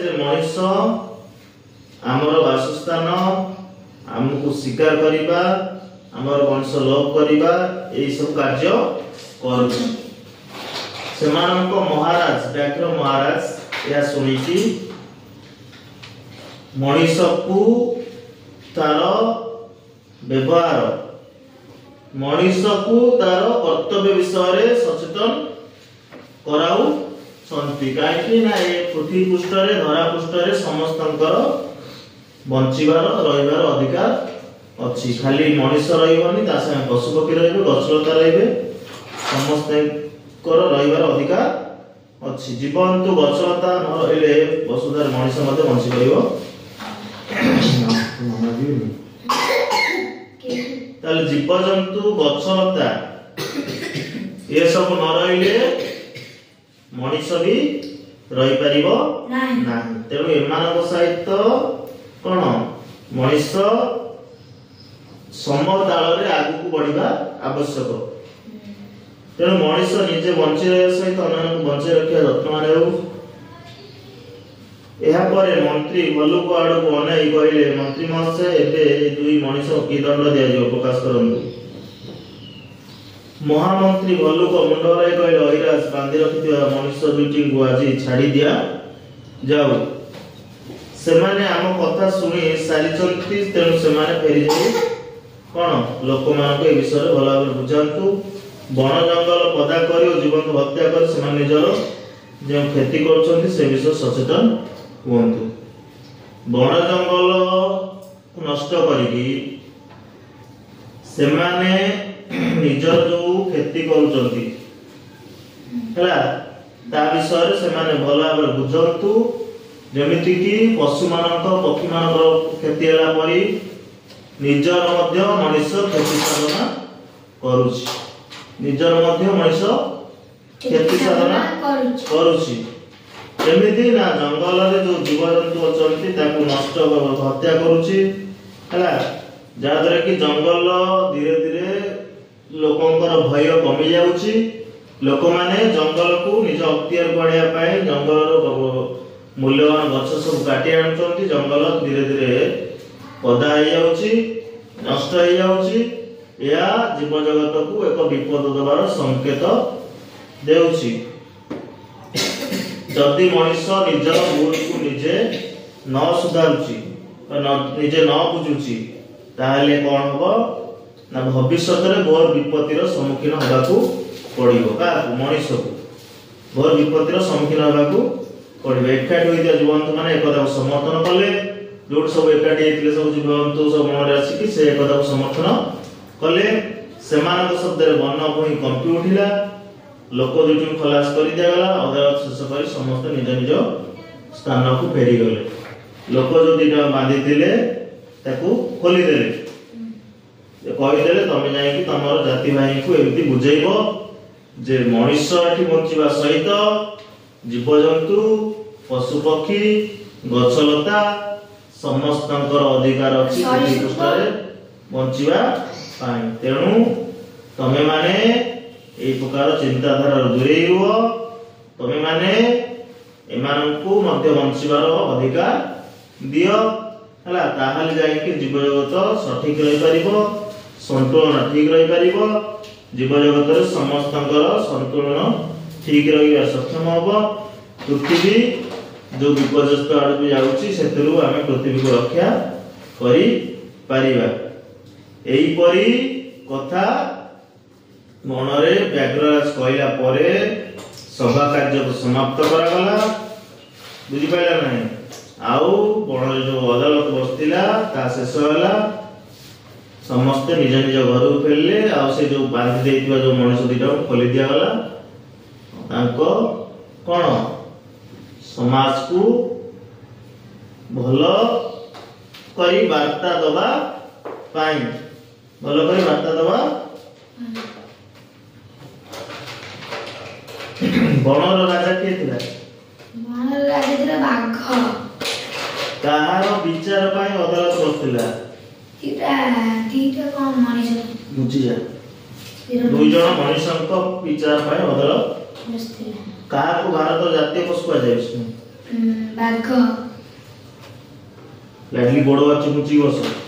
से मनुष्य आमर वासस्थान आमको शिकार करिबा आमर वंश लोप करिबा एई सब कार्य कर सेमानको महाराज व्याघ्र महाराज या सुनिकी मनुष्य को तार व्यवहार मनुष्य को तार कर्तव्य विषय सचेतन कराऊ संति काहे ना ए पृथ्वी पृष्ठ रे धरा पृष्ठ रे समस्तंकर बंचिबार रहिबार अधिकार अछि खाली मनुष्य रहिबनी ता संगे पशु पक्षी रहिबे गछलता रहिबे समस्तंकर रहिबार अधिकार अछि जीवंतु गछलता न रहिले वसुधार मनुष्य मध्ये बंची परिबो ताले जीव जंतु गछलता ये सब न रहिले मनुष्य भी रही परिबो नाही तेणु एमानक सहित कोन मनुष्य समताल रे आगु को बढ़िबा आवश्यक तेणु मनुष्य निजे बंची रहे सहित अन्य को बंची रखिया यत्न मानेउ एहा परे मंत्री भल्लुक आड़ को अनै कहिले मंत्री महोदय एबे दुई मनुष्य की दंड दिया जो प्रकाश करंतु महामंत्री भल्लुक मुंडरे कहले अहिराज बांधी रखिथिबा मनुष्य दुईटी को आज छाड़ी दिया जाऊ सेमाने आम कथा सुनी सारिचंती तेणु सेमाने फेरी जाई कोन लोक मान के विषय भला भाबे बुझांतु वन जंगल पदा करी और जीवन को हत्या कर सेमाने निजर जे खेती करछन्ती से विषय सचेतन हुंतु वन जंगल नष्ट करिकी सेमाने निजर जो खेती करूचंती हला ता विषय रे सेमाने भला भाबे बुझंतु जेमिति कि पशु मानक पक्षी मानक खेती हला परी निजर मध्य मनुष्य खेती साधना करूची निजर मध्य मनुष्य खेती साधना करूची जेमिति ना जंगल रे जो जीव जंतु अछंती ताकू नष्ट हत्या करूची हला जादरे कि जंगल धीरे धीरे लोकंकर भय कमी जाउची लोक माने जंगल को निज अख्तियार पड़िया पाए जंगल मूल्यवान गछ सब काटी आनछंती जंगल धीरे धीरे पदा हो जाउची नष्ट हो जाउची या जीव जगत को एक विपद देवार संकेत देउची जदि मनुष्य निजर भूल को निजे न सुधारुची निजे न बुझुची ताहले कोन हबो ना भविष्य रे घोर विपत्तिर सम्मुखीन होबाकू पड़िबो का मनुष्य को घोर विपत्तिर सम्मुखीन होबाकू पड़िबो एकाठी होइदिया जीवंत माने एकदा को समर्थन कले जोट सब एकाठी हेतले सब जीवंत सब मन रे आसी कि से एकदा को समर्थन कले सेमानक शब्द रे वन भूमि कंपी उठिला लोक दुटी खलास करि दियागला अदालत शेष करी समस्त निज निज स्थान को फेरी गले लोक जो दिटा बांधी दिले ताकू खोली देले कहि देले तमे जाय कि तमरो जाति भाई को एमति बुझेइबो जे मनुष्य एठी बंचिबा सहित जीव जंतु पशु पक्षी गछलता समस्तंकर अधिकार अछि पृथ्वी पृष्ठरे बंचिबा पाई तेणु तमे माने एई प्रकार चिंताधारा दूरेई हो तमे माने एमानंकु मध्य बंचिबार अधिकार दियो हला ताहाले जाय कि जीव जगत सठिक रहि परिबो संतुलन ठीक रही पारिबो जीव जगत रे समस्तंकर संतुलन ठीक रहिबा सक्षम होबो पृथ्वी जो विपर्यस्त आड़ जाउची सेतरु आमे पृथ्वी को रक्षा करी पारिबा एई परी कथा मनरे व्याघ्रराज कहला परे सभा कार्य को समाप्त करा गला बुझी पाइला नै आउ बण जो अदालत बसतिला ता शेष होला समस्त निज निज घर को फेरले आ से जो बांधी देइतबा जो मनुष्य दिटा खोली दिया गला तांको कोन समाज को भलो करी वार्ता दबा पाई भलो करी वार्ता दबा बनर राजा के थिला बनर राजा थिला बाघ ताहार विचार पाई अदालत बसतिला तीटा कोन मनुष्य बुझी जा दुई जन मनुष्यक विचार पाई अदालत बसतिला कहा को भारत जातीय पशु आ जाय ବାଘ। ଲାଡଲି ଗୋଡ଼ ବାଛ ଘୁଞ୍ଚି ବସ।